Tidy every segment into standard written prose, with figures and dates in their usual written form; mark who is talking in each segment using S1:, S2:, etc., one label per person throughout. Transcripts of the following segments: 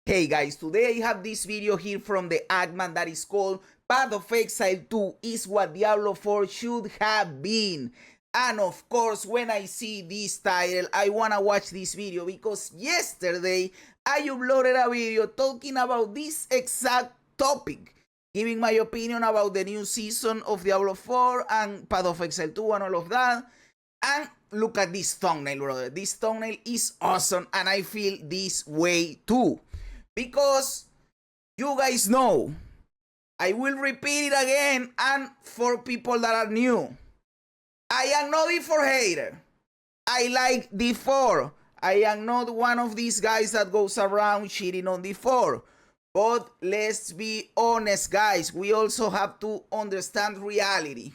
S1: Hey guys, today I have this video here from the Adman that is called Path of Exile 2 is what Diablo 4 should have been. And of course, when I see this title, I wanna watch this video because yesterday I uploaded a video talking about this exact topic, giving my opinion about the new season of Diablo 4 and Path of Exile 2 and all of that. And look at this thumbnail, brother. This thumbnail is awesome and I feel this way too. Because you guys know, I will repeat it again, and for people that are new, I am not D4 hater. I like D4. I am not one of these guys that goes around cheating on D4. But let's be honest, guys. We also have to understand reality.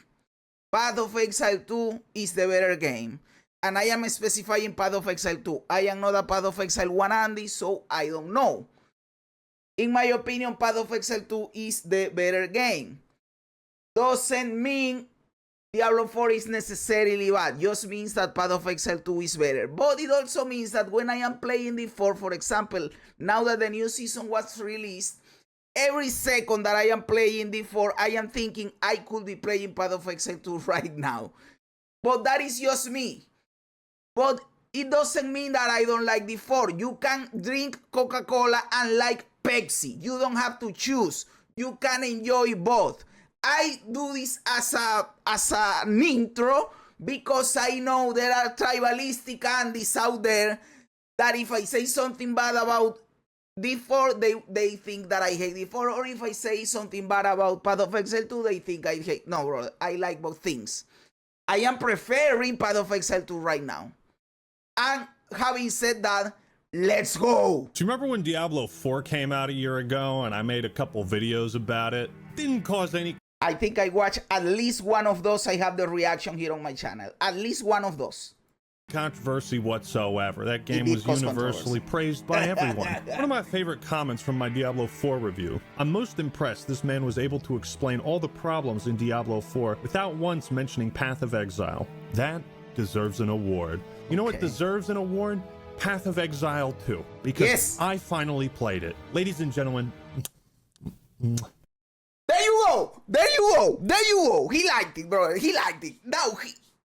S1: Path of Exile 2 is the better game. And I am specifying Path of Exile 2. I am not a Path of Exile 1 Andy, so I don't know. In my opinion, Path of Exile 2 is the better game. Doesn't mean Diablo 4 is necessarily bad. Just means that Path of Exile 2 is better. But it also means that when I am playing D4, for example, now that the new season was released, every second that I am playing D4, I am thinking I could be playing Path of Exile 2 right now. But that is just me. But it doesn't mean that I don't like D4. You can drink Coca-Cola and like Pepsi. You don't have to choose. You can enjoy both. I do this as an intro because I know there are tribalistic Andys out there that if I say something bad about D4, they think that I hate D4, or if I say something bad about Path of Exile 2, they think I hate. No, bro, I like both things. I am preferring Path of Exile 2 right now. And having said that, let's go.
S2: Do you remember when Diablo 4 came out a year ago and I made a couple videos about it? Didn't cause any
S1: I think I watched at least one of those. I have the reaction here on my channel. At least one of those.
S2: controversy whatsoever. That game was universally praised by everyone. One of my favorite comments from my Diablo 4 review. I'm most impressed this man was able to explain all the problems in Diablo 4 without once mentioning Path of Exile. That deserves an award. You know what deserves an award? Path of Exile 2, because I finally played it. Ladies and gentlemen,
S1: there you go, there you go, there you go. He liked it, brother. He liked it. Now,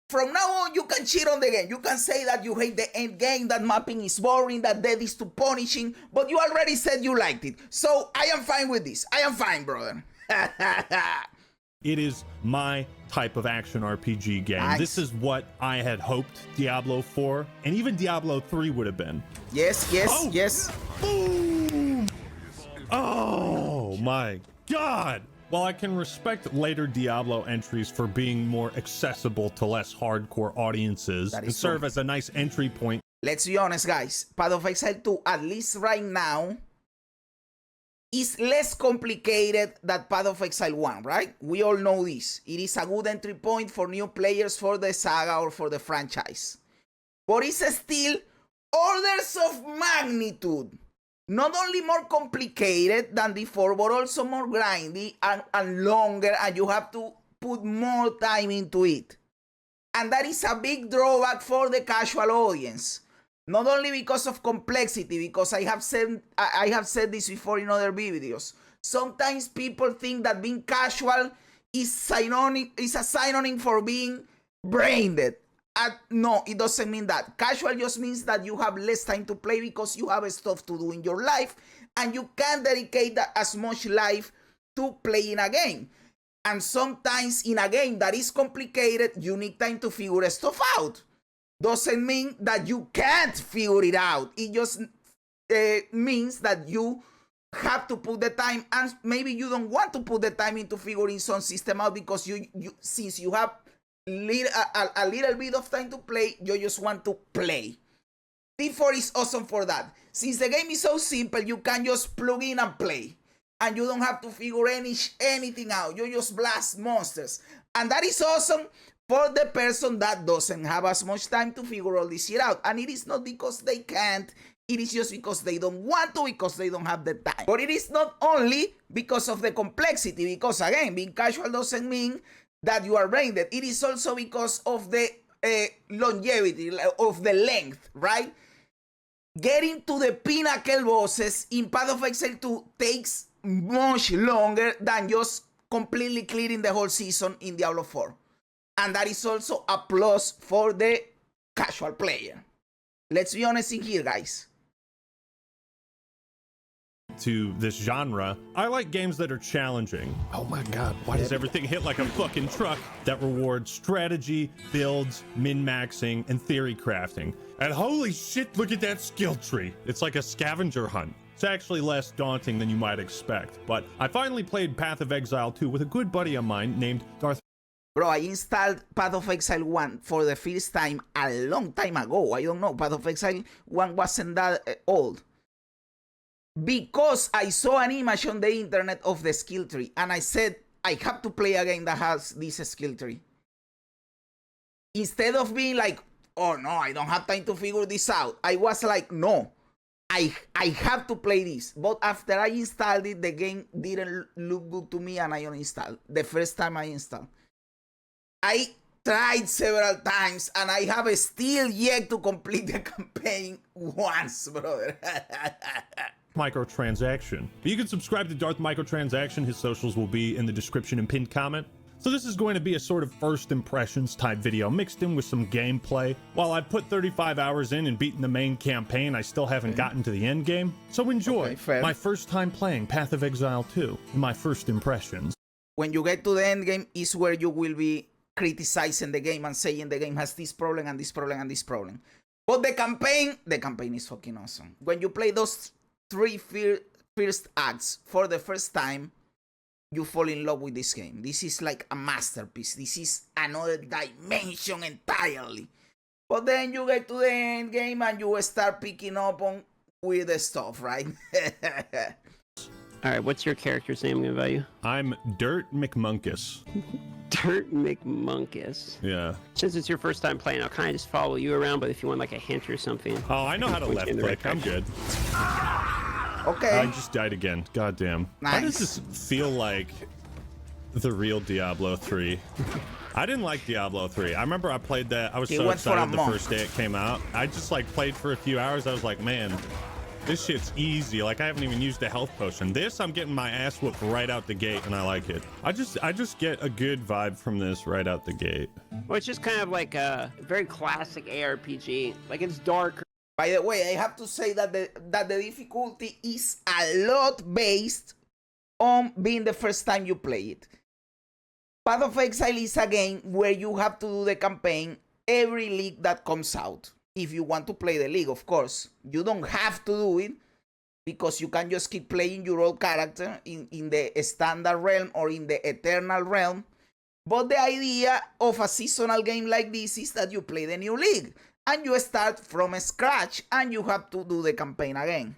S1: from now on, you can cheat on the game. You can say that you hate the end game, that mapping is boring, that death is too punishing, but you already said you liked it. So I am fine with this. I am fine, brother.
S2: it is my type of action RPG game. Nice. This is what I had hoped Diablo 4 and even Diablo 3 would have been.
S1: Yes, yes, yes.
S2: Boom! Oh my God! While I can respect later Diablo entries for being more accessible to less hardcore audiences and serve as a nice entry point.
S1: Let's be honest, guys. Path of Exile 2, at least right now, is less complicated than Path of Exile 1, right? We all know this. It is a good entry point for new players for the saga or for the franchise. But it's still orders of magnitude. Not only more complicated than before, but also more grindy and longer, and you have to put more time into it. And that is a big drawback for the casual audience. Not only because of complexity, because I have said this before in other videos. Sometimes people think that being casual is a synonym for being brain dead. No, it doesn't mean that. Casual just means that you have less time to play because you have stuff to do in your life and you can't dedicate as much life to playing a game. And sometimes in a game that is complicated, you need time to figure stuff out. Doesn't mean that you can't figure it out. It just means that you have to put the time, and maybe you don't want to put the time into figuring some system out because since you have a little bit of time to play, you just want to play. D4 is awesome for that. Since the game is so simple, you can just plug in and play. And you don't have to figure anything out. You just blast monsters. And that is awesome for the person that doesn't have as much time to figure all this shit out. And it is not because they can't. It is just because they don't want to, because they don't have the time. But it is not only because of the complexity, because again, being casual doesn't mean that you are brain dead. It is also because of the longevity, of the length, right? Getting to the pinnacle bosses in Path of Exile 2 takes much longer than just completely clearing the whole season in Diablo 4. And that is also a plus for the casual player. Let's be honest in here, guys.
S2: To this genre, I like games that are challenging. Oh my god, why does everything hit like a fucking truck? That rewards strategy, builds, min-maxing, and theory crafting. And holy shit, look at that skill tree. It's like a scavenger hunt. It's actually less daunting than you might expect, but I finally played Path of Exile 2 with a good buddy of mine named Darth.
S1: Bro, I installed Path of Exile 1 for the first time a long time ago. I don't know, Path of Exile 1 wasn't that old. Because I saw an image on the internet of the skill tree, and I said, I have to play a game that has this skill tree. Instead of being like, oh no, I don't have time to figure this out, I was like, no, I have to play this. But after I installed it, the game didn't look good to me, and I uninstalled the first time I installed. I tried several times, and I have still yet to complete the campaign once, brother.
S2: Microtransaction. But you can subscribe to Darth Microtransaction. His socials will be in the description and pinned comment. So this is going to be a sort of first impressions type video mixed in with some gameplay. While I've put 35 hours in and beaten the main campaign, I still haven't gotten to the end game. So enjoy my first time playing Path of Exile 2 and my first impressions.
S1: When you get to the end game is where you will be criticizing the game and saying the game has this problem and this problem and this problem. But the campaign is fucking awesome. When you play those 3 first acts for the first time, you fall in love with this game. This is like a masterpiece. This is another dimension entirely. But then you get to the end game and you start picking up on weird stuff, right?
S3: All right, what's your character's name going to value?
S2: I'm Dirt McMunkus.
S3: Dirt McMunkus.
S2: Yeah.
S3: Since it's your first time playing, I'll kind of just follow you around, but if you want like a hint or something.
S2: Oh, I know how to left click. I'm good.
S1: Okay.
S2: I just died again. Goddamn.
S1: Nice.
S2: Why does this feel like the real Diablo 3? I didn't like Diablo 3. I remember I played that. I was so excited the first day it came out. I just like played for a few hours. I was like, man, this shit's easy. Like I haven't even used a health potion. This, I'm getting my ass whooped right out the gate, and I like it. I just get a good vibe from this right out the gate.
S3: Well, it's just kind of like a very classic ARPG. Like it's darker.
S1: By the way, I have to say that the difficulty is a lot based on being the first time you play it. Path of Exile is a game where you have to do the campaign every league that comes out. If you want to play the league, of course. You don't have to do it because you can just keep playing your old character in the standard realm or in the eternal realm. But the idea of a seasonal game like this is that you play the new league and you start from scratch and you have to do the campaign again.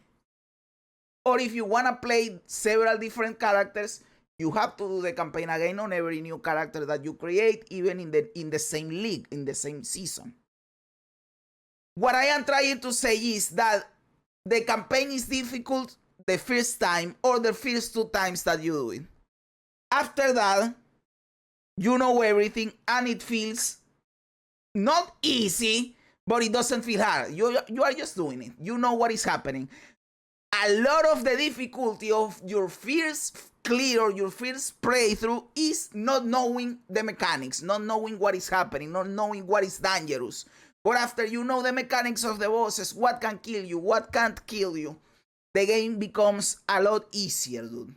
S1: Or if you want to play several different characters, you have to do the campaign again on every new character that you create, even in the same league, in the same season. What I am trying to say is that the campaign is difficult the first time or the first 2 times that you do it. After that, you know everything and it feels not easy, but it doesn't feel hard. You are just doing it. You know what is happening. A lot of the difficulty of your first clear or your first playthrough is not knowing the mechanics, not knowing what is happening, not knowing what is dangerous. But after you know the mechanics of the bosses, what can kill you, what can't kill you, the game becomes a lot easier, dude.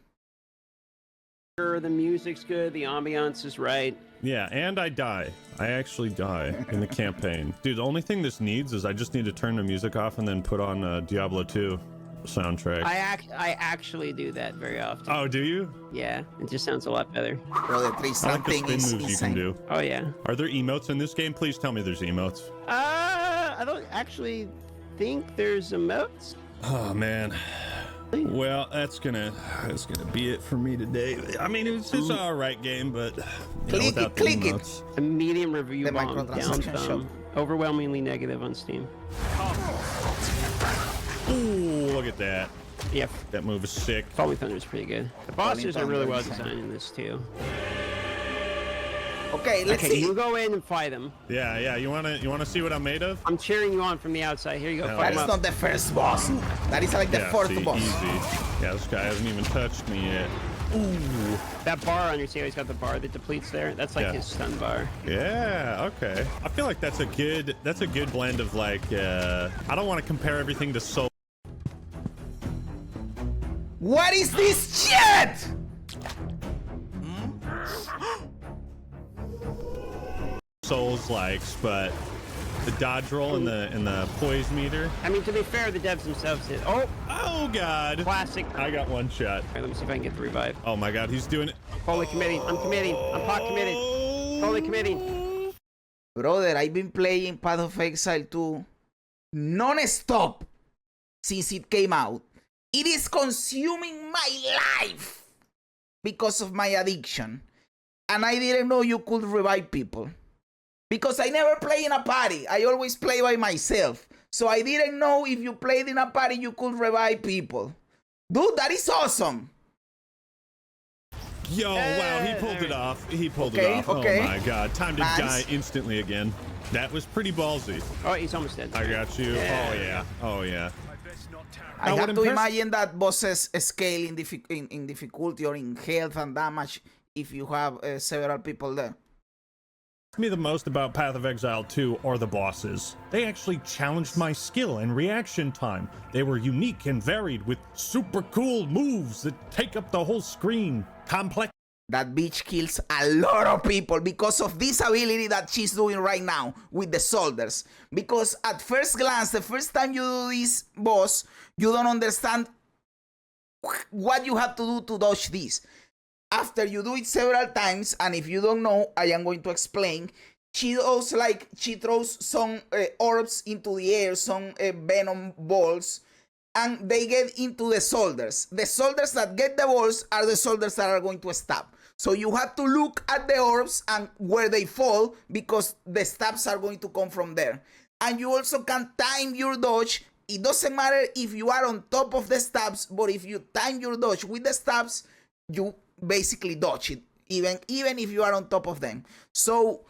S3: The music's good, the ambiance is right.
S2: Yeah, and I die. I actually die in the campaign. Dude, the only thing this needs is I just need to turn the music off and then put on Diablo 2 soundtrack.
S3: I actually do that very often.
S2: Oh, do you?
S3: Yeah, it just sounds a lot better.
S1: Bro, the 3 something is
S2: moves you can do.
S3: Oh yeah.
S2: Are there emotes in this game? Please tell me there's emotes.
S3: I don't actually think there's emotes.
S2: Oh man. Well, that's gonna be it for me today. I mean, it's an alright game, but
S1: click it.
S3: A medium review
S1: The
S3: bomb, down thumb, overwhelmingly negative on Steam.
S2: Ooh, look at that.
S3: Yep.
S2: That move is sick.
S3: Falling Thunder is pretty good. The bosses are really well designed in this too.
S1: Okay, let's see.
S3: You go in and fight him.
S2: Yeah. You wanna see what I'm made of?
S3: I'm cheering you on from the outside. Here you go.
S1: That is not the first boss. That is like the fourth boss.
S2: Easy. Yeah, this guy hasn't even touched me yet. Ooh.
S3: That bar on your see how he's got the bar that depletes there? That's like his stun bar.
S2: Yeah, okay. I feel like that's a good blend of like I don't want to compare everything to Soul.
S1: What is this shit?
S2: Souls likes, but the dodge roll and the poise meter.
S3: I mean, to be fair, the devs themselves did.
S2: Oh god.
S3: Classic.
S2: I got one shot.
S3: All right, let me see if I can get the revive.
S2: Oh my god, he's doing it.
S3: Holy committing. I'm committing. I'm pot committing. Holy committing.
S1: Brother, I've been playing Path of Exile 2 non-stop since it came out. It is consuming my life because of my addiction. And I didn't know you could revive people. Because I never play in a party. I always play by myself. So I didn't know if you played in a party, you could revive people. Dude, that is awesome.
S2: Yo, wow, he pulled it off. He pulled it off.
S1: Okay.
S2: Oh my god, time to die instantly again. That was pretty ballsy.
S3: Oh, he's almost dead.
S2: I got you. Oh yeah.
S1: I have to imagine that bosses scale in difficulty or in health and damage if you have several people there.
S2: Me the most about Path of Exile 2 are the bosses. They actually challenged my skill and reaction time. They were unique and varied with super cool moves that take up the whole screen. Complex.
S1: That bitch kills a lot of people because of this ability that she's doing right now with the soldiers. Because at first glance, the first time you do this boss, you don't understand what you have to do to dodge this. After you do it several times, and if you don't know, I am going to explain. She throws some orbs into the air, some venom balls, and they get into the soldiers. The soldiers that get the balls are the soldiers that are going to stab. So you have to look at the orbs and where they fall because the stabs are going to come from there. And you also can time your dodge. It doesn't matter if you are on top of the stabs, but if you time your dodge with the stabs, you basically dodge it, even if you are on top of them. So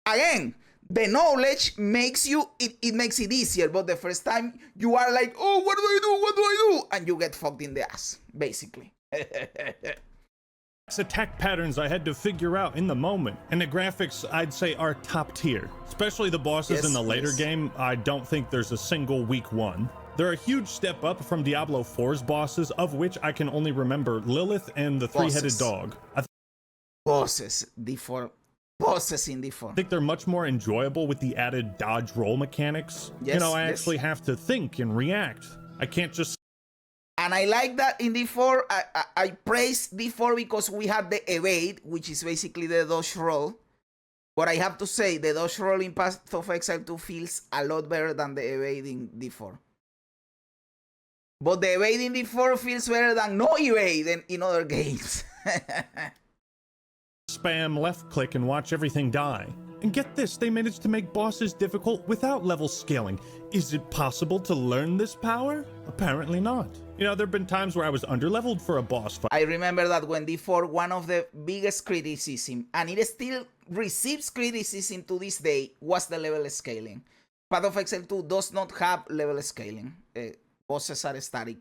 S1: again, the knowledge makes it makes it easier, but the first time you are like, oh, what do I do, and you get fucked in the ass, basically.
S2: Attack patterns I had to figure out in the moment, and the graphics I'd say are top tier, especially the bosses in the later game. I don't think there's a single weak one. They're a huge step up from Diablo 4's bosses, of which I can only remember Lilith and the three-headed dog.
S1: Bosses in D4.
S2: I think they're much more enjoyable with the added dodge roll mechanics. I actually have to think and react. I can't just...
S1: And I like that in D4, I praise D4 because we have the evade, which is basically the dodge roll. But I have to say, the dodge roll in Path of Exile 2 feels a lot better than the evade in D4. But the evade in D4 feels better than no evade in other games.
S2: Spam left click and watch everything die. And get this, they managed to make bosses difficult without level scaling. Is it possible to learn this power? Apparently not. There have been times where I was underleveled for a boss fight.
S1: I remember that when D4, one of the biggest criticism, and it still receives criticism to this day, was the level scaling. Path of Exile 2 does not have level scaling. Bosses are static,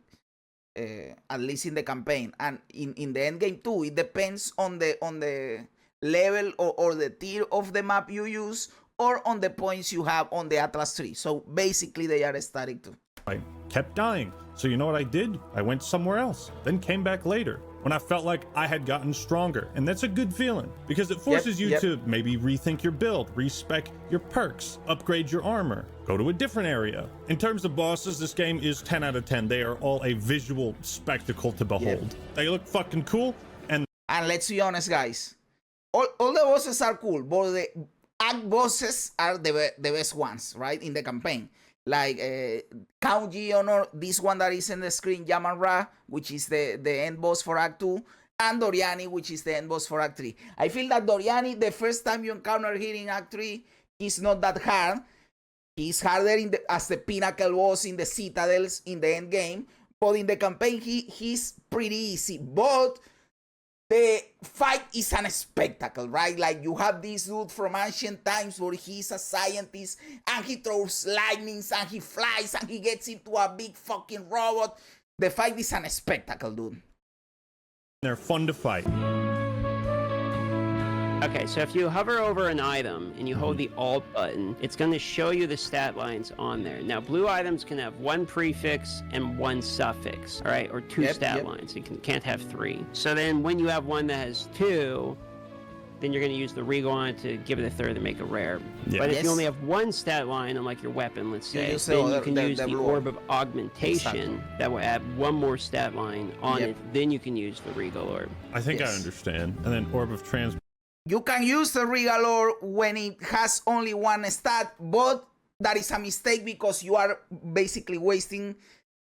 S1: at least in the campaign, and in the end game too. It depends on the level or the tier of the map you use, or on the points you have on the Atlas tree. So basically, they are static too.
S2: I kept dying. So you know what I did? I went somewhere else, then came back later when I felt like I had gotten stronger. And that's a good feeling because it forces you to maybe rethink your build, respec your perks, upgrade your armor, go to a different area. In terms of bosses, this game is 10 out of 10. They are all a visual spectacle to behold. They look fucking cool. And
S1: let's be honest, guys, all the bosses are cool, but the act bosses are the best ones, right, in the campaign. Like Count Geonor, this one that is in the screen, Yaman Ra, which is the end boss for Act 2, and Doriani, which is the end boss for Act 3. I feel that Doriani, the first time you encounter him in Act 3, he's not that hard. He's harder as the pinnacle boss in the Citadels in the end game, but in the campaign, he's pretty easy. But the fight is a spectacle, right? Like you have this dude from ancient times where he's a scientist and he throws lightnings and he flies and he gets into a big fucking robot. The fight is a spectacle, dude.
S2: They're fun to fight.
S3: Okay, so if you hover over an item and you hold the Alt button, it's going to show you the stat lines on there. Now, blue items can have one prefix and one suffix, all right, or two stat lines. You can't have three. So then when you have one that has two, then you're going to use the regal on it to give it a third and make it rare. Yeah. But if you only have one stat line, unlike your weapon, let's say, then you can use the Orb of Augmentation that will add one more stat line on it. Then you can use the Regal Orb.
S2: I think I understand. And then Orb of Trans.
S1: You can use the Regal Orb when it has only one stat, but that is a mistake because you are basically wasting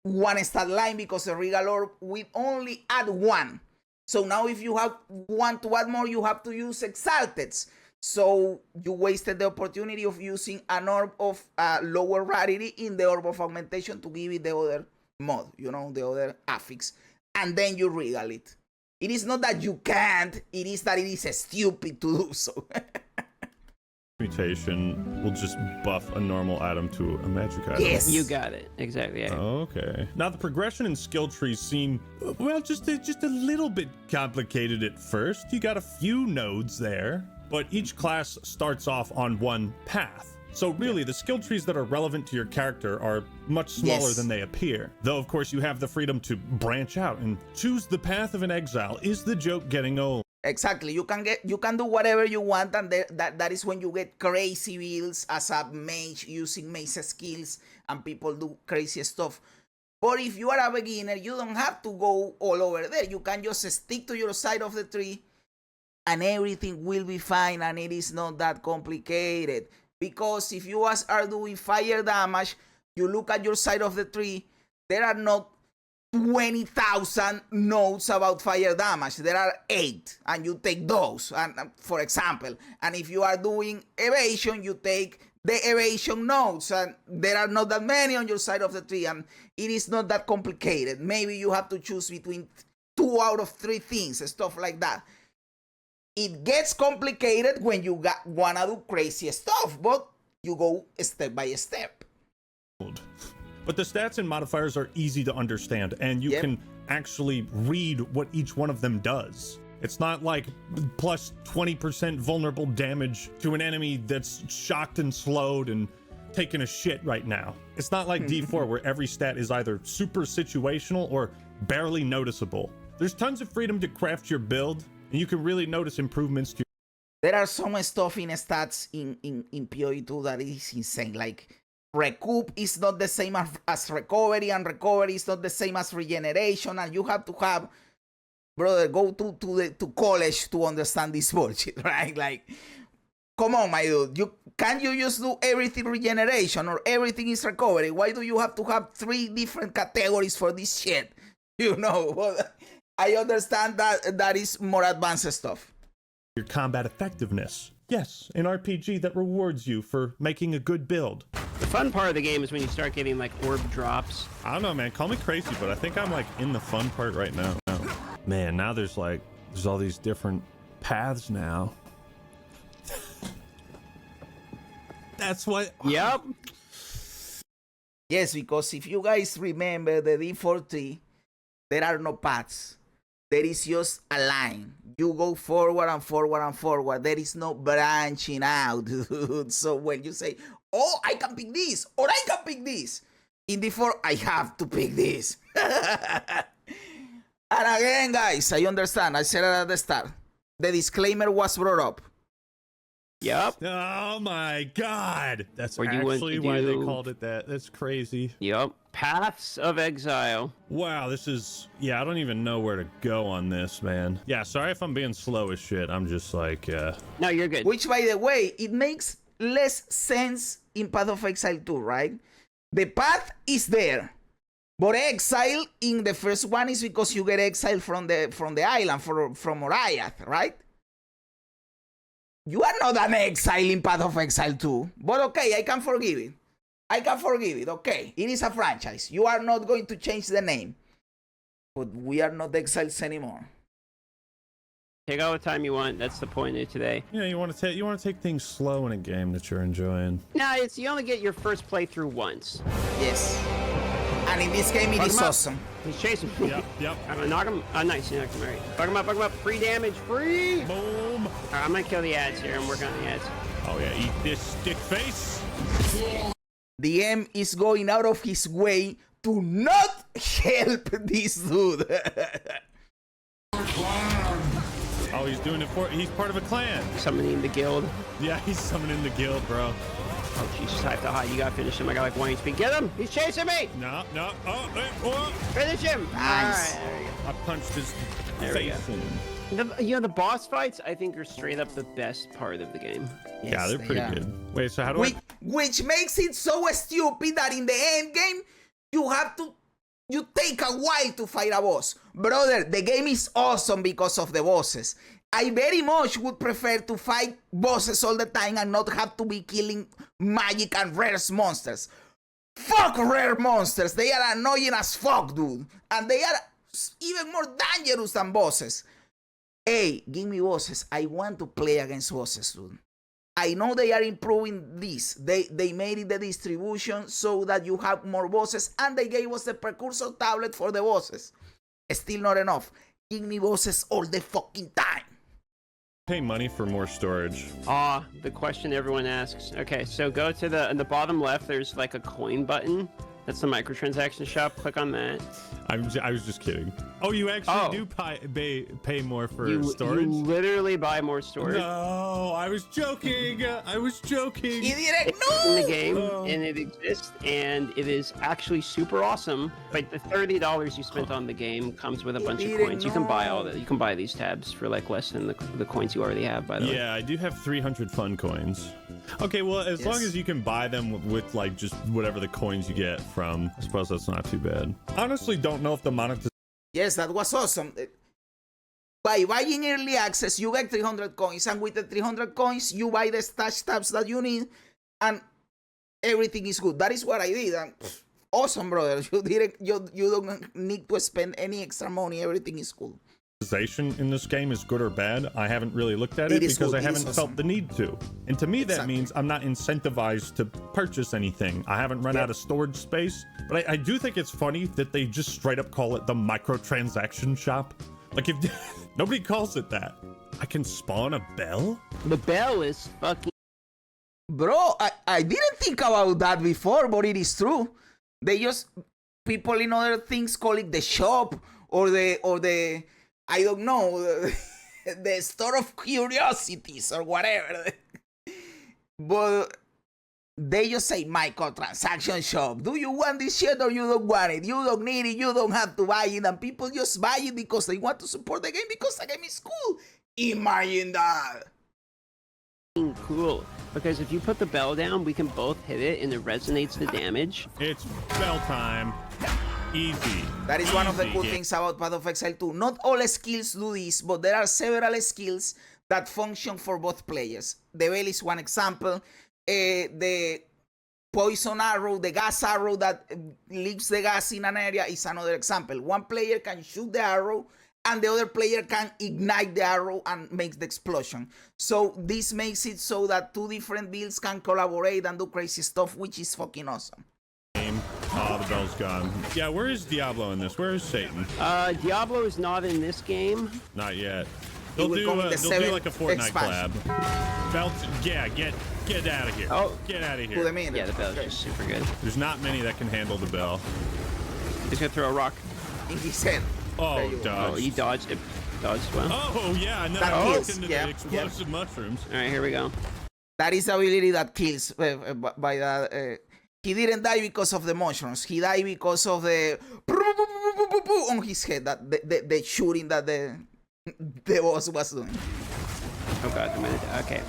S1: one stat line because the Regal Orb will only add one. So now if you want to add more, you have to use Exalted. So you wasted the opportunity of using an Orb of lower rarity in the Orb of Augmentation to give it the other mod, you know, the other affix. And then you regal it. It is not that you can't, it is that it is stupid to do so.
S2: Mutation will just buff a normal item to a magic item.
S1: Yes.
S3: You got it. Exactly. Yeah.
S2: Okay. Now the progression and skill trees seem, well, just a little bit complicated at first. You got a few nodes there, but each class starts off on one path. So really, the skill trees that are relevant to your character are much smaller than they appear. Though, of course, you have the freedom to branch out and choose the path of an exile. Is the joke getting old?
S1: Exactly. You can do whatever you want, and that is when you get crazy builds as a mage using mage skills, and people do crazy stuff. But if you are a beginner, you don't have to go all over there. You can just stick to your side of the tree, and everything will be fine, and it is not that complicated. Because if you are doing fire damage, you look at your side of the tree, there are not 20,000 notes about fire damage. There are 8, and you take those, and for example. And if you are doing evasion, you take the evasion notes, and there are not that many on your side of the tree, and it is not that complicated. Maybe you have to choose between 2 out of 3 things, stuff like that. It gets complicated when you wanna do crazy stuff, but you go step by step.
S2: But the stats and modifiers are easy to understand, and you can actually read what each one of them does. It's not like plus 20% vulnerable damage to an enemy that's shocked and slowed and taking a shit right now. It's not like D4 where every stat is either super situational or barely noticeable. There's tons of freedom to craft your build, and you can really notice improvements to.
S1: There are some stuff in stats in PoE2 that is insane. Like recoup is not the same as recovery, and recovery is not the same as regeneration, and you have to have, brother, go to college to understand this bullshit, right? Like, come on, my dude. Can't you just do everything regeneration or everything is recovery? Why do you have to have 3 different categories for this shit? You know. I understand that is more advanced stuff.
S2: Your combat effectiveness. Yes, an RPG that rewards you for making a good build.
S3: The fun part of the game is when you start getting like orb drops.
S2: I don't know, man. Call me crazy, but I think I'm like in the fun part right now. Man, now there's all these different paths now. That's what.
S3: Yep.
S1: Yes, because if you guys remember the D4 there are no paths. There is just a line. You go forward and forward and forward. There is no branching out, dude. So when you say, oh, I can pick this, or I can pick this, in D4, I have to pick this. And again, guys, I understand. I said it at the start. The disclaimer was brought up.
S3: Yep.
S2: Oh my God. That's actually why they called it that. That's crazy.
S3: Yep. Paths of Exile.
S2: Wow, this is... Yeah, I don't even know where to go on this, man. Yeah, sorry if I'm being slow as shit. I'm just like...
S3: No, you're good.
S1: Which, by the way, it makes less sense in Path of Exile 2, right? The path is there. But exile in the first one is because you get exiled from the island, from Oriath, right? You are not an exile in Path of Exile 2. But okay, I can forgive it. I can forgive it, okay. It is a franchise. You are not going to change the name. But we are not exiles anymore.
S3: Take all the time you want. That's the point of today.
S2: Yeah, you want to take things slow in a game that you're enjoying.
S3: No, it's you only get your first playthrough once.
S1: Yes. And in this game, it is awesome.
S3: He's chasing me.
S2: Yep.
S3: I'm gonna knock him. Oh, nice. You knocked him. All right. Fuck him up. Free damage. Free.
S2: Boom.
S3: All right, I'm gonna kill the ads here. I'm working on the ads.
S2: Oh yeah, eat this stick face.
S1: The M is going out of his way to not help this dude.
S2: Oh, he's doing it he's part of a clan.
S3: Summoning the guild.
S2: Yeah, he's summoning the guild, bro.
S3: Oh, Jesus, I have to hide. You gotta finish him. I got like 1 HP. Get him! He's chasing me!
S2: No. Oh.
S3: Finish him!
S1: Nice.
S3: All right, there you go.
S2: I punched his
S3: There we
S2: face
S3: go.
S2: in.
S3: The boss fights, I think, are straight up the best part of the game.
S2: Yeah, they're pretty good. Wait, so how do
S1: Which makes it so stupid that in the end game, you take a while to fight a boss. Brother, the game is awesome because of the bosses. I very much would prefer to fight bosses all the time and not have to be killing magic and rare monsters. Fuck rare monsters. They are annoying as fuck, dude. And they are even more dangerous than bosses. Hey, give me bosses. I want to play against bosses, dude. I know they are improving this. They made it the distribution so that you have more bosses, and they gave us the precursor tablet for the bosses. Still not enough. Give me bosses all the fucking time.
S2: pay money for more storage?
S3: The question everyone asks. Okay, so go to in the bottom left, there's like a coin button. That's the microtransaction shop. Click on that.
S2: I was just kidding. Oh, you actually do pay more for storage?
S3: You literally buy more storage.
S2: No, I was joking. I was joking.
S3: It's in the game, and it exists, and it is actually super awesome. But the $30 you spent on the game comes with a bunch of coins. You can buy all that. You can buy these tabs for like less than the coins you already have. By the way.
S2: Yeah, I do have 300 fun coins. Okay, well, as long as you can buy them with like just whatever the coins you get from, I suppose that's not too bad. Honestly, don't know if the monetization.
S1: Yes, that was awesome. By buying early access, you get 300 coins, and with the 300 coins, you buy the stash tabs that you need, and everything is good. That is what I did, and awesome, brother. You don't need to spend any extra money. Everything is cool.
S2: In this game is good or bad. I haven't really looked at it because I haven't felt the need to. And to me, that means I'm not incentivized to purchase anything. I haven't run out of storage space. But I do think it's funny that they just straight up call it the microtransaction shop. Like, if nobody calls it that. I can spawn a bell?
S3: The bell is fucking...
S1: Bro, I didn't think about that before, but it is true. They just... People in other things call it the shop or the I don't know, the store of curiosities or whatever. But they just say microtransaction shop. Do you want this shit or you don't want it? You don't need it, you don't have to buy it. And people just buy it because they want to support the game because the game is cool. Imagine that.
S3: Cool. Because if you put the bell down, we can both hit it and it resonates the damage.
S2: It's bell time. Easy.
S1: That is one of the cool things about Path of Exile 2. Not all skills do this, but there are several skills that function for both players. The bell is one example. The poison arrow, the gas arrow that leaks the gas in an area is another example. One player can shoot the arrow and the other player can ignite the arrow and makes the explosion. So this makes it so that two different builds can collaborate and do crazy stuff, which is fucking awesome.
S2: Oh, the bell's gone. Yeah, where is Diablo in this? Where is Satan?
S3: Diablo is not in this game.
S2: Not yet. They'll do like a Fortnite collab. Belt, yeah, get out of here.
S3: Oh,
S2: get out of here.
S1: Cool, I mean,
S3: yeah, the bell's just super good.
S2: There's not many that can handle the bell.
S3: He's gonna throw a rock.
S1: In his head.
S2: Oh, dodge.
S3: Oh, he dodged it. Dodged well.
S2: Oh, yeah, and then
S1: that
S2: I walked
S1: kills.
S2: into the explosive mushrooms.
S3: All right, here we go.
S1: That is the ability that kills by that. He didn't die because of the mushrooms. He died because of the on his head, that the shooting that the boss was doing.
S3: Oh god, I'm gonna die. Okay,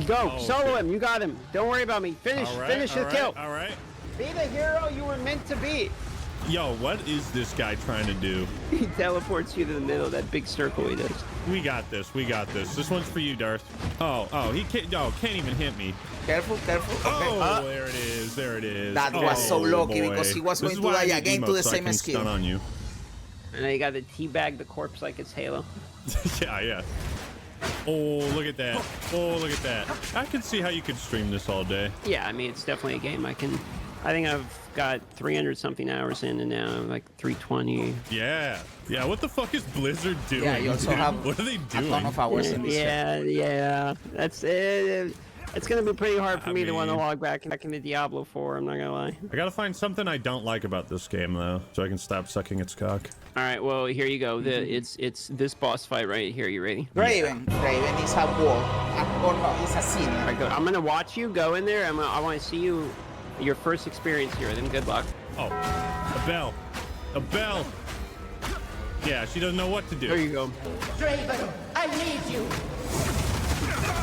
S3: go solo him. You got him. Don't worry about me. Finish the kill.
S2: All right.
S3: Be the hero you were meant to be.
S2: Yo, what is this guy trying to do?
S3: He teleports you to the middle. That big circle he does.
S2: We got this. We got this. This one's for you, Darth. Oh, he can't. Oh, can't even hit me.
S1: Careful. Okay.
S2: Oh, there it is. There it is.
S1: That was so lucky because he was going to die again to the same skill.
S2: On you.
S3: And then you got to teabag the corpse like it's Halo.
S2: Yeah. Oh, look at that. Oh, look at that. I can see how you could stream this all day.
S3: Yeah, I mean, it's definitely a game I think I've got 300 something hours in, and now I'm like 320.
S2: Yeah. Yeah, what the fuck is Blizzard doing?
S1: Yeah, you also have
S2: what are they doing?
S1: a ton of hours in this.
S3: Yeah. That's it. It's gonna be pretty hard for me to want to log back into Diablo 4. I'm not gonna lie.
S2: I gotta find something I don't like about this game though, so I can stop sucking its cock.
S3: All right, well here you go. It's this boss fight right here. You ready?
S1: Raven is a war. Or no, it's a senior.
S3: All right, go. I'm gonna watch you go in there. I want to see your first experience here. Then good luck.
S2: Oh, a bell. A bell. Yeah, she doesn't know what to do.
S3: There you go.
S4: Draven, I need you.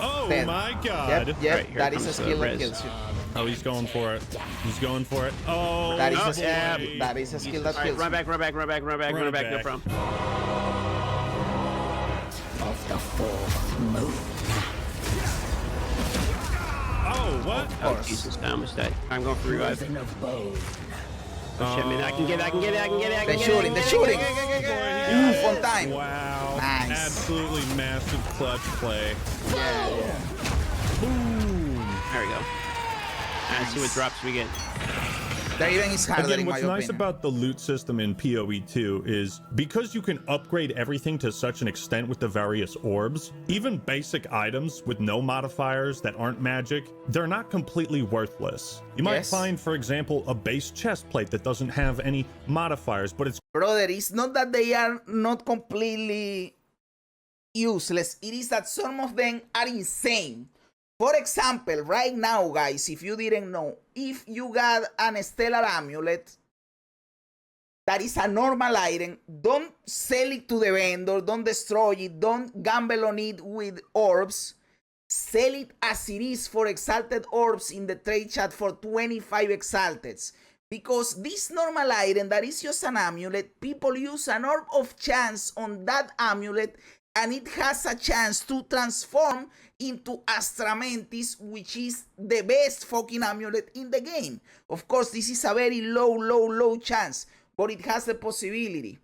S2: Oh
S1: Dead.
S2: my god.
S1: Yep,
S3: Right, here
S1: that is
S3: comes
S1: a
S3: the
S1: skill that
S3: res.
S1: kills you.
S2: Oh, he's going for it. He's going for it. Oh,
S1: That is
S2: boy.
S1: a skill. That is a skill that
S3: All right,
S1: kills
S3: run
S1: you.
S3: back. No
S2: back.
S3: problem.
S4: Of the fourth moon.
S2: Oh, what?
S3: Oh Jesus, I almost died. I'm going for revive.
S4: Draven of bone.
S3: Oh shit, man! I can get it.
S1: They're shooting. Oof, on time.
S2: Wow.
S1: Nice.
S2: Absolutely massive clutch play.
S1: Yeah.
S2: Boom.
S3: There we go. Let's see what drops we get.
S1: Raven is harder
S2: Again,
S1: in my
S2: what's nice
S1: opinion.
S2: about the loot system in PoE 2 is because you can upgrade everything to such an extent with the various orbs, even basic items with no modifiers that aren't magic, they're not completely worthless. You might
S1: Yes.
S2: find, for example, a base chest plate that doesn't have any modifiers, but it's
S1: Brother, it's not that they are not completely useless. It is that some of them are insane. For example, right now, guys, if you didn't know, if you got an stellar amulet that is a normal item, don't sell it to the vendor, don't destroy it, don't gamble on it with orbs. Sell it as it is for exalted orbs in the trade chat for 25 exalteds. Because this normal item that is just an amulet, people use an orb of chance on that amulet and it has a chance to transform into Astramentis, which is the best fucking amulet in the game. Of course, this is a very low chance, but it has the possibility.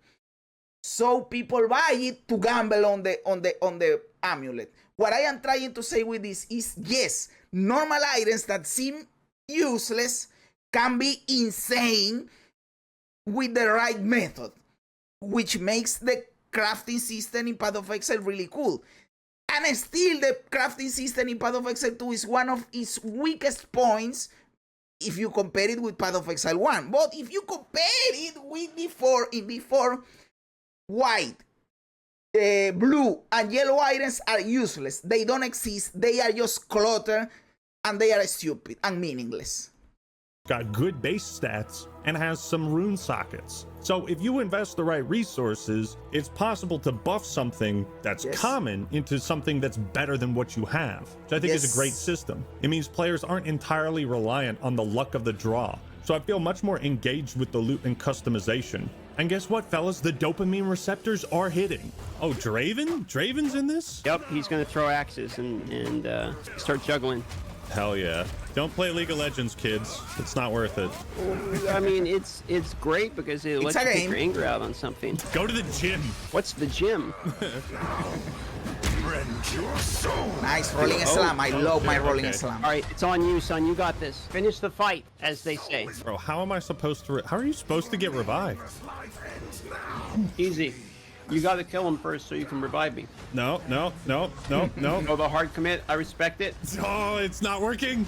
S1: So people buy it to gamble on the amulet. What I am trying to say with this is, yes, normal items that seem useless can be insane with the right method, which makes the crafting system in Path of Exile really cool. And still, the crafting system in Path of Exile 2 is one of its weakest points if you compare it with Path of Exile 1. But if you compare it with before, white, blue, and yellow items are useless. They don't exist. They are just clutter, and they are stupid and meaningless.
S2: got good base stats and has some rune sockets. So if you invest the right resources, it's possible to buff something that's common into something that's better than what you have, which I think is a great system. It means players aren't entirely reliant on the luck of the draw. So I feel much more engaged with the loot and customization. And guess what, fellas? The dopamine receptors are hitting. Oh, Draven? Draven's in this?
S3: Yep, he's gonna throw axes and start juggling.
S2: Hell yeah. Don't play League of Legends, kids. It's not worth it.
S3: I mean, it's great because it lets you take your anger out on something.
S2: Go to the gym.
S3: What's the gym?
S1: Nice rolling slam. I love my rolling slam.
S3: All right, it's on you, son. You got this. Finish the fight, as they say.
S2: Bro, how am I supposed to... How are you supposed to get revived?
S3: Easy. You gotta kill him first so you can revive me.
S2: No.
S3: Oh, the hard commit. I respect it.
S2: Oh, it's not working.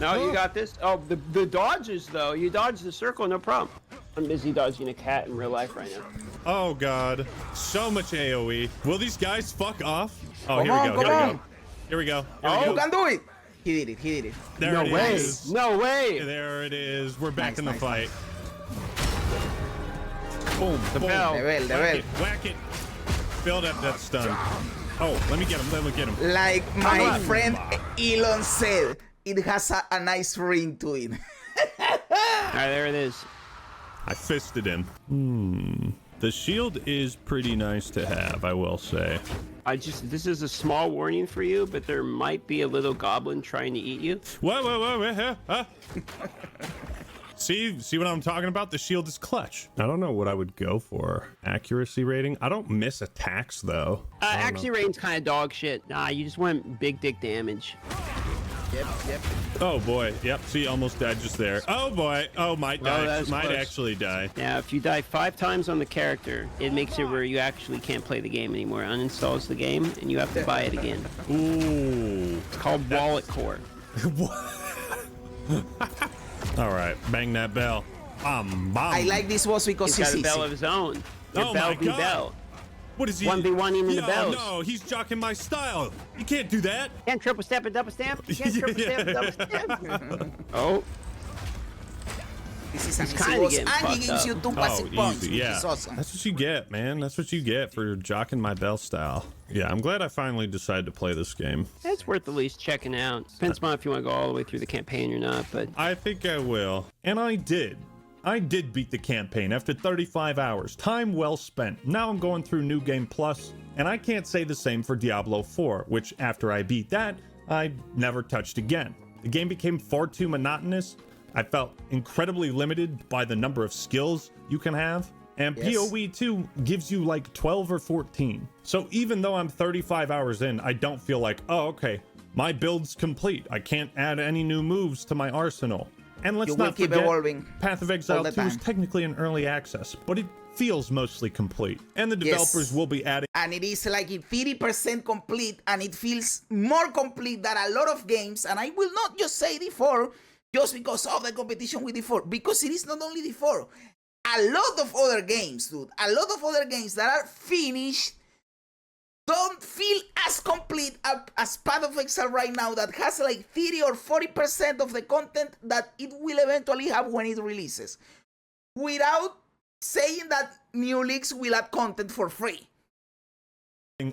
S3: No, you got this. Oh, the dodges, though. You dodge the circle, no problem. I'm busy dodging a cat in real life right now.
S2: Oh, God. So much AoE. Will these guys fuck off? Oh,
S1: Come on.
S2: Here we go.
S1: You can do it. He did it.
S2: There
S3: No
S2: it
S3: way.
S2: is.
S3: No way.
S2: There it is. We're back in the
S1: Nice.
S2: fight. Boom.
S3: The
S2: boom.
S3: bell.
S1: The bell.
S2: Whack it. Build up that stun. Oh, let me get him.
S1: Like my
S3: on.
S1: friend Elon said, it has a nice ring to it.
S3: All right, there it is.
S2: I fisted him. The shield is pretty nice to have, I will say.
S3: This is a small warning for you, but there might be a little goblin trying to eat you.
S2: Whoa. Huh? See what I'm talking about? The shield is clutch. I don't know what I would go for. Accuracy rating? I don't miss attacks, though.
S3: Accuracy rating's kind of dog shit. Nah, you just want big dick damage.
S1: Yep.
S2: Oh boy. Yep. See, almost died just there. Oh boy. Oh, might die. Might actually die.
S3: Now, if you die 5 times on the character, it makes it where you actually can't play the game anymore. Uninstalls the game, and you have to buy it again.
S2: Ooh.
S3: It's called Wallet Core.
S2: All right, bang that bell. Bomb.
S1: I like this boss because
S3: He's
S1: he's
S3: got a
S1: easy.
S3: bell of his own.
S2: Oh my God.
S3: Bell.
S2: What is he?
S3: 1v1 in the bells.
S2: No, he's jocking my style. You can't do that.
S3: Can't triple step and double stamp. You can't triple step and double stamp. Oh.
S1: This is an
S3: He's
S1: easy
S3: kinda
S1: boss,
S3: getting
S1: and he
S3: fucked
S1: gives you
S3: up.
S1: 2 passive points,
S2: easy.
S1: which
S2: Yeah.
S1: is awesome.
S2: That's what you get, man. That's what you get for jocking my bell style. Yeah, I'm glad I finally decided to play this game.
S3: It's worth at least checking out. Depends on if you want to go all the way through the campaign or not, but
S2: I think I will. And I did. I did beat the campaign after 35 hours. Time well spent. Now I'm going through New Game Plus, and I can't say the same for Diablo 4, which after I beat that, I never touched again. The game became far too monotonous. I felt incredibly limited by the number of skills you can have. And
S1: Yes.
S2: PoE 2 gives you like 12 or 14. So even though I'm 35 hours in, I don't feel like, oh, okay, my build's complete. I can't add any new moves to my arsenal. And let's
S1: You will
S2: not
S1: keep
S2: forget,
S1: evolving
S2: Path of Exile
S1: all the
S2: 2 is
S1: time.
S2: technically in early access, but it feels mostly complete. And the developers will be adding
S1: And it is like 30% complete, and it feels more complete than a lot of games. And I will not just say D4 just because of the competition with D4, because it is not only D4. A lot of other games, dude, a lot of other games that are finished don't feel as complete as Path of Exile right now, that has like 30 or 40% of the content that it will eventually have when it releases, without saying that new leagues will add content for free.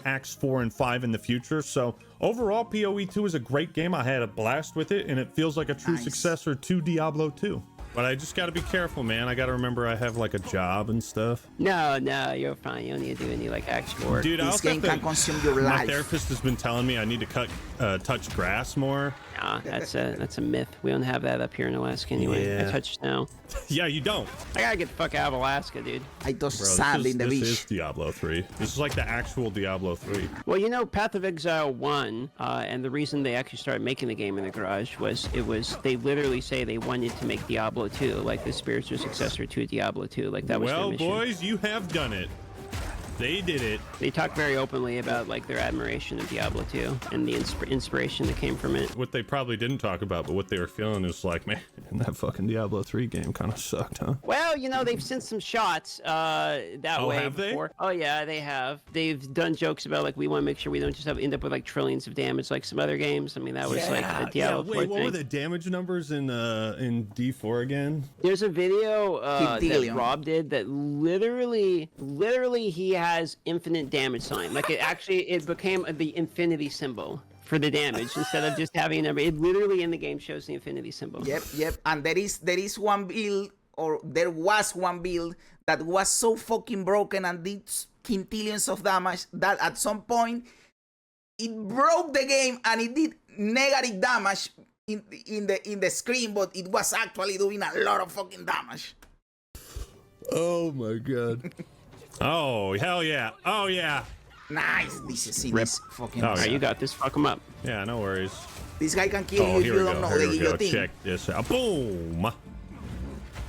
S2: Acts 4 and 5 in the future. So overall, PoE 2 is a great game. I had a blast with it, and it feels like a true
S1: Nice.
S2: successor to Diablo 2. But I just got to be careful, man. I got to remember I have like a job and stuff.
S3: no, you're fine. You don't need to do any like actual work.
S2: Dude, I
S1: This
S2: also
S1: game
S2: have
S1: can
S2: to-
S1: consume your
S2: my
S1: life.
S2: therapist has been telling me I need to touch grass more.
S3: Nah, that's a myth. We don't have that up here in Alaska anyway.
S2: Yeah.
S3: I touch snow.
S2: Yeah, you don't.
S3: I gotta get the fuck out of Alaska, dude.
S1: I touch
S2: Bro,
S1: sand in the
S2: this
S1: beach.
S2: is Diablo 3. This is like the actual Diablo 3.
S3: Well, you know, Path of Exile 1, and the reason they actually started making the game in the garage was they literally say they wanted to make Diablo 2, like the spiritual successor to Diablo 2. Like that was their
S2: Well,
S3: mission.
S2: boys, you have done it. They did it.
S3: They talk very openly about like their admiration of Diablo 2 and the inspiration that came from it.
S2: What they probably didn't talk about, but what they were feeling is like, man, that fucking Diablo 3 game kind of sucked, huh?
S3: Well, you know, they've sent some shots that
S2: Oh,
S3: way
S2: have they?
S3: before. Oh yeah, they have. They've done jokes about like we want to make sure we don't just end up with like trillions of damage like some other games. I mean, that was like a Diablo 4
S2: Wait, what
S3: thing.
S2: were the damage numbers in D4 again?
S3: There's a video that
S1: Quintillion.
S3: Rob did that literally he has infinite damage sign. Like it became the infinity symbol for the damage instead of just having a number. It literally in the game shows the infinity symbol.
S1: Yep. And there is one build, or there was one build that was so fucking broken and did quintillions of damage that at some point it broke the game and it did negative damage in the screen, but it was actually doing a lot of fucking damage.
S2: Oh my god. Oh, hell yeah. Oh yeah.
S1: Nice. This is in
S3: Rip.
S1: this fucking.
S2: Oh,
S3: All right,
S2: yeah.
S3: you got this. Fuck him up.
S2: Yeah, no worries.
S1: This guy can kill
S2: Oh,
S1: you if
S2: here
S1: you
S2: we
S1: don't
S2: go.
S1: know
S2: Here
S1: the
S2: we go.
S1: guillotine.
S2: Check this out. Boom.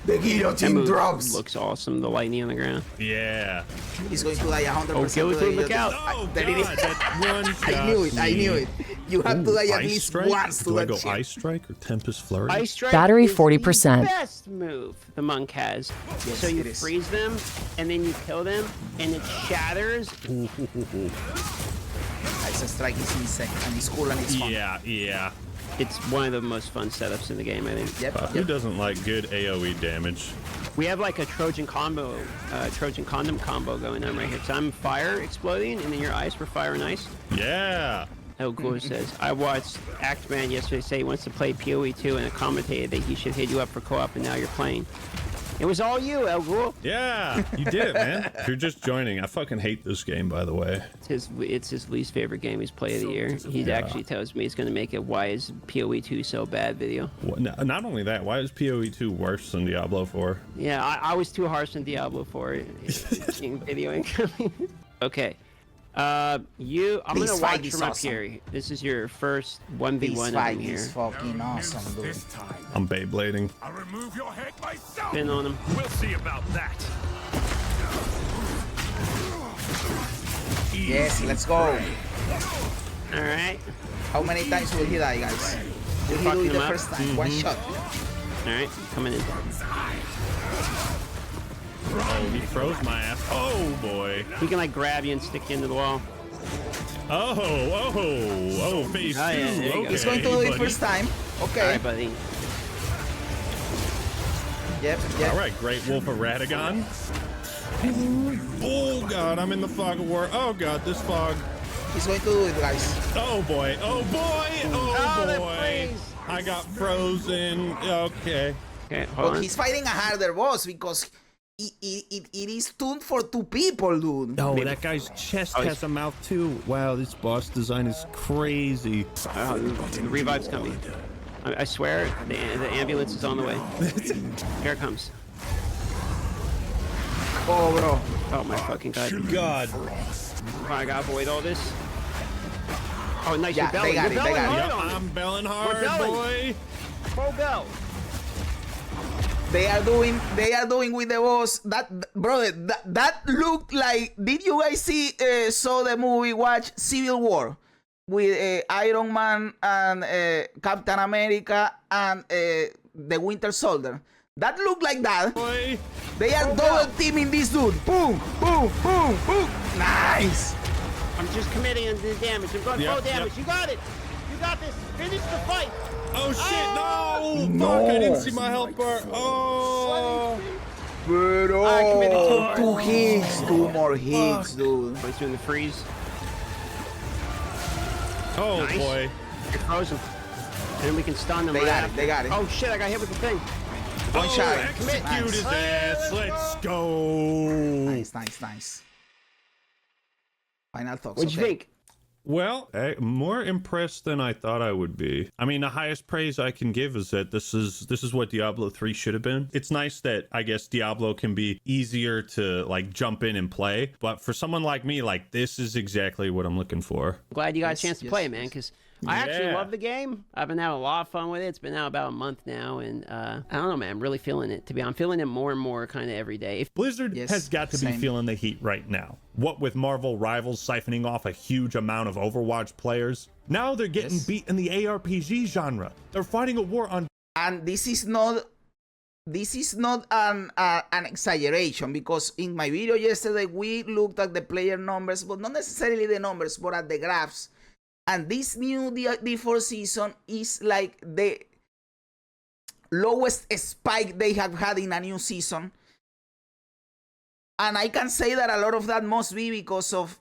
S1: The
S3: That
S1: guillotine
S3: move
S1: drops.
S3: looks awesome. The lightning on the ground.
S2: Yeah.
S1: He's going to die 100%.
S3: Oh,
S1: to the
S3: guillotine, look
S1: guillotine.
S3: out.
S2: Oh,
S1: There it is.
S2: God, that one
S1: I knew it. I knew it. You have to die at
S2: Ice
S1: least
S2: strike?
S1: once to
S2: Do I
S1: that
S2: go
S1: shit.
S2: Ice Strike or Tempest Flurry?
S3: Ice Strike
S5: Battery
S3: is
S5: 40%.
S3: the best move the monk has.
S1: Yes,
S3: so you
S1: it is.
S3: freeze them, and then you kill them, and it shatters.
S1: Ice strike is insane and it's cool and it's fun.
S2: Yeah.
S3: It's one of the most fun setups in the game, I think.
S1: Yep.
S2: Who doesn't like good AoE damage?
S3: We have like a Trojan condom combo going on right here. So I'm fire exploding, and then your ice for fire and ice.
S2: Yeah.
S3: Oh, Gore says, I watched Actman yesterday say he wants to play PoE 2 and commentated that he should hit you up for co-op, and now you're playing. It was all you, El Ghul.
S2: Yeah, you did it, man. If you're just joining, I fucking hate this game, by the way.
S3: It's his least favorite game he's played of the year. He actually tells me he's going to make a "Why is PoE 2 so bad?" video.
S2: Not only that, why is PoE 2 worse than Diablo 4?
S3: Yeah, I was too harsh on Diablo 4 in videoing. Okay. I'm gonna watch from up here. This is your first 1v1 of here.
S1: This fucking awesome, dude.
S2: I'm Beyblading.
S5: I'll remove your head myself.
S3: Spin on him.
S5: We'll see about that.
S1: Yes, let's go.
S3: All right.
S1: How many times will he die, guys? Will he do it the first time? One shot.
S3: All right, coming in.
S2: Oh, he froze my ass. Oh, boy.
S3: He can like grab you and stick you into the wall.
S2: Oh, phase 2.
S3: Yeah,
S2: Okay,
S1: He's going to do it first time. Okay.
S3: All right, buddy.
S1: Yep.
S2: All right, Great Wolf of Radagon. Oh, God, I'm in the fog of war. Oh, God, this fog.
S1: He's going to do it, guys.
S2: Oh, boy. Oh, boy. Oh, boy.
S3: freeze.
S2: I got frozen. Okay.
S3: Okay, hold
S1: But
S3: on.
S1: he's fighting a harder boss because it is tuned for 2 people, dude.
S2: Oh, that guy's chest has a mouth, too. Wow, this boss design is crazy.
S3: The revive's coming. I swear, the ambulance is on the way. Here it comes.
S1: Oh, bro.
S3: Oh my fucking god.
S2: God.
S3: I gotta avoid all this. Oh, nice.
S1: Yeah,
S3: You're belling.
S1: they got
S3: You're
S1: it, they
S3: belling
S1: got
S3: hard
S1: it.
S3: on
S2: I'm
S3: him.
S2: belling hard,
S3: belling.
S2: boy.
S3: Full bell.
S1: They are doing with the boss that, brother, that looked like, did you guys saw the movie, watch Civil War with Iron Man and Captain America and the Winter Soldier? That looked like that.
S2: Boy.
S1: They are double teaming this dude. Boom, boom, boom, boom. Nice.
S3: I'm just committing on the damage. I'm going full damage.
S2: Yep.
S3: You got it. You got this. Finish the fight.
S2: Oh, shit, no.
S1: No.
S2: Fuck, I didn't see my health bar. Oh.
S1: Bro,
S3: I committed
S1: 2 hits, 2 more hits, dude.
S3: He's doing the freeze.
S2: Oh,
S3: Nice.
S2: boy.
S3: You're frozen. And then we can stun them
S1: They
S3: right
S1: got it,
S3: after.
S1: they got it.
S3: Oh shit, I got hit with the thing.
S1: One shot.
S2: Execute his
S1: Nice.
S2: ass. Let's go.
S1: Nice. Final thoughts.
S3: What'd you
S1: okay.
S3: think?
S2: Well, more impressed than I thought I would be. I mean, the highest praise I can give is that this is what Diablo 3 should have been. It's nice that I guess Diablo can be easier to like jump in and play, but for someone like me, like this is exactly what I'm looking for.
S3: Glad you got a chance to play it, man, because I actually
S2: Yeah.
S3: love the game. I've been having a lot of fun with it. It's been out about a month now, and I don't know, man. I'm really feeling it. I'm feeling it more and more kind of every day.
S2: Blizzard
S1: Yes,
S2: has got to be
S1: same.
S2: feeling the heat right now. What with Marvel Rivals siphoning off a huge amount of Overwatch players, now they're getting beat in the ARPG genre. They're fighting a war on.
S1: And this is not an exaggeration, because in my video yesterday we looked at the player numbers, but not necessarily the numbers, but at the graphs. And this new D4 season is like the lowest spike they have had in a new season. And I can say that a lot of that must be because of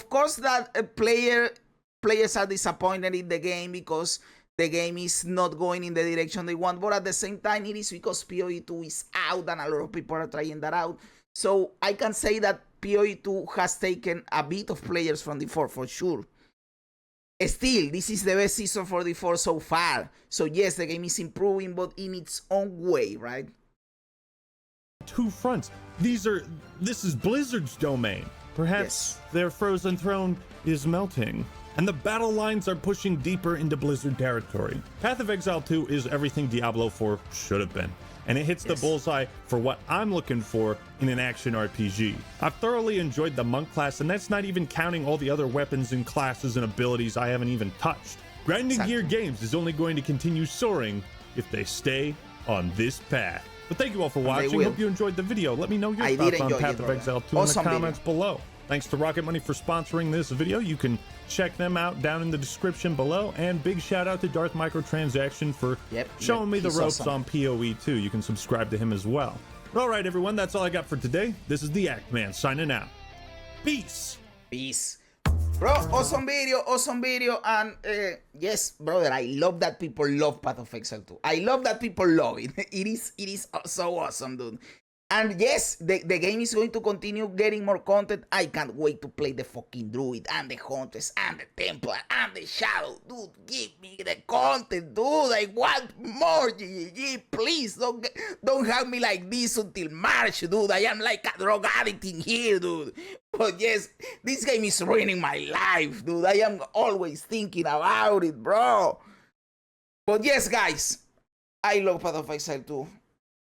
S1: course, that players are disappointed in the game because the game is not going in the direction they want. But at the same time, it is because PoE 2 is out and a lot of people are trying that out. So I can say that PoE 2 has taken a bit of players from D4 for sure. Still, this is the best season for D4 so far. So yes, the game is improving, but in its own way, right?
S2: 2 fronts. This is Blizzard's domain. Perhaps their frozen throne is melting, and the battle lines are pushing deeper into Blizzard territory. Path of Exile 2 is everything Diablo 4 should have been, and it hits the bullseye for what I'm looking for in an action RPG. I've thoroughly enjoyed the monk class, and that's not even counting all the other weapons and classes and abilities I haven't even touched. Grinding Gear Games is only going to continue soaring if they stay on this path. But thank you all for watching. Hope you enjoyed the video. Let me know your thoughts on Path of Exile 2 in the comments below. Thanks to Rocket Money for sponsoring this video. You can check them out down in the description below. And big shout out to Darth Microtransaction for showing me the ropes on PoE 2. You can subscribe to him as well. But all right, everyone, that's all I got for today. This is the Act Man signing out. Peace.
S1: Peace. Bro, awesome video, and yes, brother, I love that people love Path of Exile 2. I love that people love it. It is so awesome, dude. And yes, the game is going to continue getting more content. I can't wait to play the fucking Druid and the Hunters and the Templar and the Shadow. Dude, give me the content, dude. I want more, GGG. Please, don't have me like this until March, dude. I am like a drug addict in here, dude. But yes, this game is ruining my life, dude. I am always thinking about it, bro. But yes, guys, I love Path of Exile 2.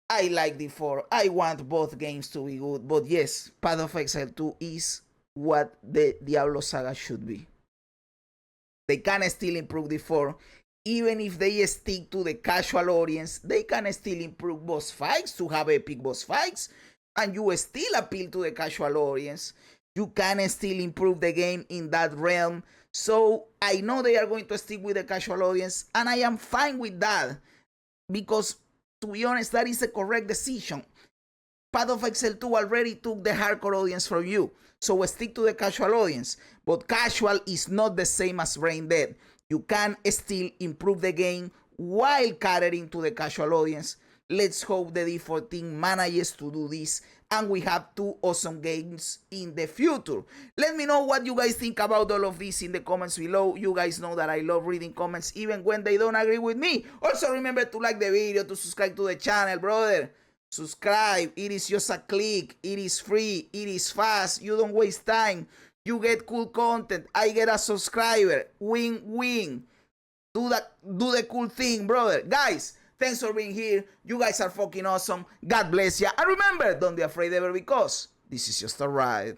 S1: I like the 4. I want both games to be good. But yes, Path of Exile 2 is what the Diablo saga should be. They can still improve the 4. Even if they stick to the casual audience, they can still improve boss fights to have epic boss fights. And you still appeal to the casual audience. You can still improve the game in that realm. So I know they are going to stick with the casual audience. And I am fine with that. Because to be honest, that is the correct decision. Path of Exile 2 already took the hardcore audience from you. So stick to the casual audience. But casual is not the same as brain dead. You can still improve the game while catering to the casual audience. Let's hope the D4 team manages to do this and we have 2 awesome games in the future. Let me know what you guys think about all of this in the comments below. You guys know that I love reading comments even when they don't agree with me. Also remember to like the video, to subscribe to the channel, brother. Subscribe. It is just a click. It is free. It is fast. You don't waste time. You get cool content. I get a subscriber. Win-win. Do the cool thing, brother. Guys, thanks for being here. You guys are fucking awesome. God bless ya. And remember, don't be afraid ever, because this is just a ride.